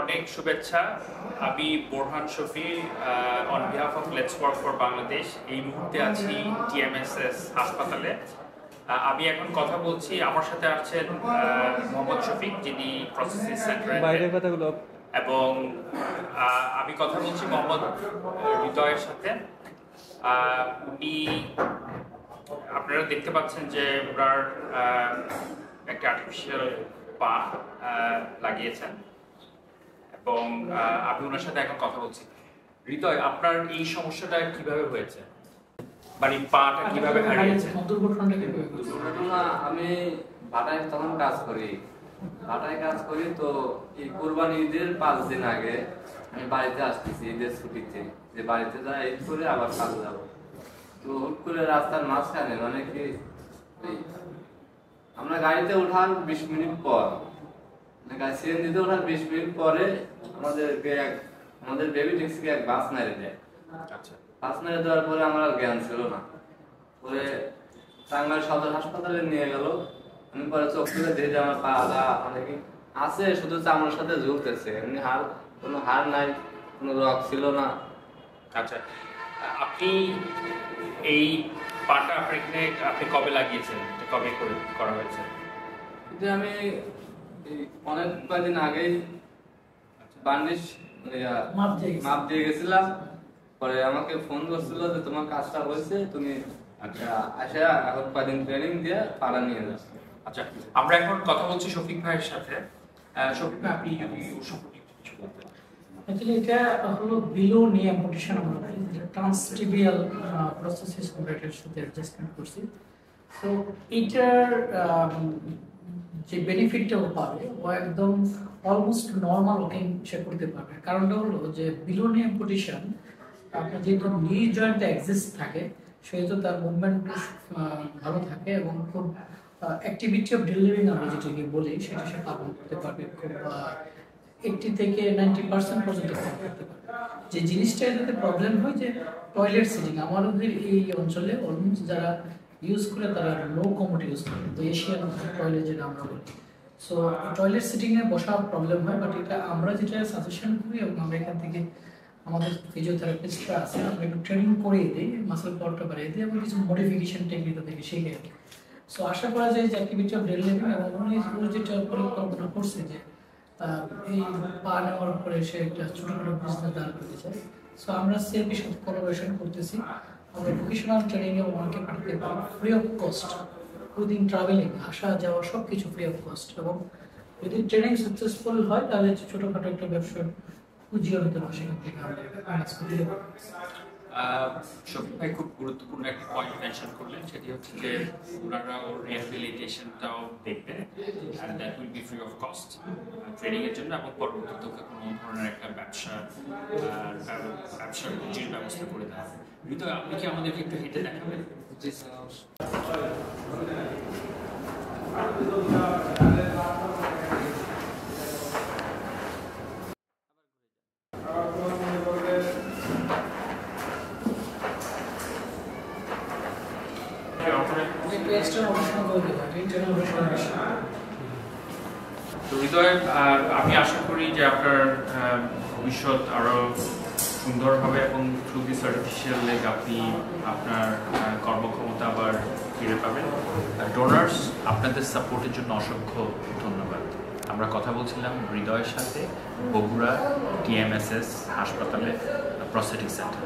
অনেক শুভেচ্ছা। আমি Borhan Shafi, on behalf of let's work for Bangladesh. এই মুহূর্তে আছি টিএমএসএস হাসপাতালে। আমি এখন কথা বলছি, আমার সাথে আছেন মোহাম্মদ শফিক, যিনি প্রসেসিং সেন্টারে, এবং আমি কথা বলছি মোহাম্মদ হৃদয়ের সাথে। উনি, আপনারা দেখতে পাচ্ছেন যে ওনার একটা আর্টিফিশিয়াল পা লাগিয়েছেন, এবং আমি ওনার সাথে এখন কথা বলছি। হৃদয়, আপনার এই সমস্যাটা কিভাবে হয়েছে, মানে পাটা কিভাবে হারিয়েছে? দুর্ঘটনা, আমি ভাটায় তখন কাজ করি। তো এই কোরবানি ঈদের 5 দিন আগে আমি বাড়িতে আসতেছি ঈদের ছুটিতে, যে বাড়িতে যা ঈদ করে আবার কাজে যাবো। তো হুট করে রাস্তার মাঝখানে মানে কি আমরা গাড়িতে ওঠার 20 মিনিট পর, সিএনজিতে ওঠার 20 মিনিট পরে আমাদের বেবি ট্যাক্সিকে এক বাস মেরে দেয়। আচ্ছা, বাস মেরে দেওয়ার পরে আমার আর জ্ঞান ছিল না। পরে টাঙ্গাইল সদর হাসপাতালে নিয়ে গেল। আমি পরে চোখ তুলে দেখি যে আমার পাটা অনেকে আছে, শুধু চামড়ার সাথে ঝুলতেছে, এমনি কোনো হাড় নাই, কোনো রক ছিল না। আচ্ছা, আপনি এই পাটা আপনি কবে লাগিয়েছেন, কবে করা হয়েছে? কিন্তু আমি অনেক কয়েকদিন আগেই বার্নিশ মাপ দিয়ে গেছিলাম। পরে আমাকে ফোন করছিল যে তোমার কাজটা হয়েছে, তুমি আসে এখন কয়েকদিন ট্রেনিং দিয়ে পাড়া নিয়ে যাও। আচ্ছা, আমরা এখন কথা বলছি শফিক ভাইয়ের সাথে। শফিক ভাই, আপনি যদি সম্পর্কে কিছু বলতেন। অ্যাকচুয়ালি এটা হলো বিলো নি অ্যাম্পুটেশন, আমরা বলি যেটা ট্রান্সটিবিয়াল প্রসেসিস অপারেটরের সাথে অ্যাডজাস্টমেন্ট করছি। তো এইটার যে বেনিফিটটা ও পাবে, ও একদম অলমোস্ট নর্মাল ওয়াকিং সে করতে পারবে। কারণটা হলো যে বিলো নি অ্যাম্পুটেশন, আপনার যেহেতু নি জয়েন্টটা এক্সিস্ট থাকে, সেহেতু তার মুভমেন্ট ভালো থাকে এবং খুব অ্যাক্টিভিটি অফ ডেলিভারিং আমরা যেটাকে বলি সেটা সে পালন করতে পারবে খুব 80 থেকে 90% পর্যন্ত কাজ করতে পারবে। যে জিনিসটা যাতে প্রবলেম হয় যে টয়লেট সিটিং, আমাদের এই অঞ্চলে অলমোস্ট যারা ইউজ করে তারা লো কমোড ইউজ করে, তো এশিয়ান টয়লেট যেটা আমরা বলি। সো টয়লেট সিটিংয়ে বসা প্রবলেম হয়, বাট এটা আমরা যেটা সাজেশন করি, এবং আমরা এখান থেকে আমাদের ফিজিওথেরাপিস্টরা আছে, আমরা একটু ট্রেনিং করিয়ে দিই, মাসেল পাওয়ারটা বাড়িয়ে দিই, এবং কিছু মডিফিকেশন টেকনিক থেকে শিখে আর কি। সো আশা করা যায় যে অ্যাক্টিভিটি অফ ডেইলি লিভিং, এবং উনি যেটা পরিকল্পনা করছে যে এই পা নেওয়ার পরে সে একটা ছোটখাটো বিজনেস দাঁড় করতে চায়। সো আমরা সিএপির সাথে কোলাবোরেশন করতেছি। আমরা ভোকেশনাল ট্রেনিংয়ে ওনাকে পাঠাতে পারি free of cost, within travelling, আসা যাওয়া সব কিছু ফ্রি অফ কস্ট। এবং যদি ট্রেনিং সাকসেসফুল হয় তাহলে ছোটোখাটো একটা ব্যবসার পুঁজিও হতে পারে সেখান থেকে আমরা। শফিক ভাই খুব গুরুত্বপূর্ণ একটা পয়েন্ট মেনশন করলেন, সেটি হচ্ছে যে ওনারা ওর রিহ্যাবিলিটেশনটাও দেখবেন, and that will be free of cost ট্রেনিংয়ের জন্য, এবং পরবর্তীতে কোনো ধরনের একটা ব্যবসার পুঁজির ব্যবস্থা করে দেওয়া হবে। কিন্তু আপনি কি আমাদেরকে একটু হেঁটে দেখাবেন? জি তো হৃদয়, আমি আশা করি যে আপনার ভবিষ্যৎ আরো সুন্দর হবে, এবং থ্রু দিস আর্টিফিশিয়াল লেগ আপনি আপনার কর্মক্ষমতা আবার ফিরে পাবেন। ডোনার্স, আপনাদের সাপোর্টের জন্য অসংখ্য ধন্যবাদ। আমরা কথা বলছিলাম হৃদয়ের সাথে, বগুড়া টিএমএসএস হাসপাতালে প্রসেটিক সেন্টার।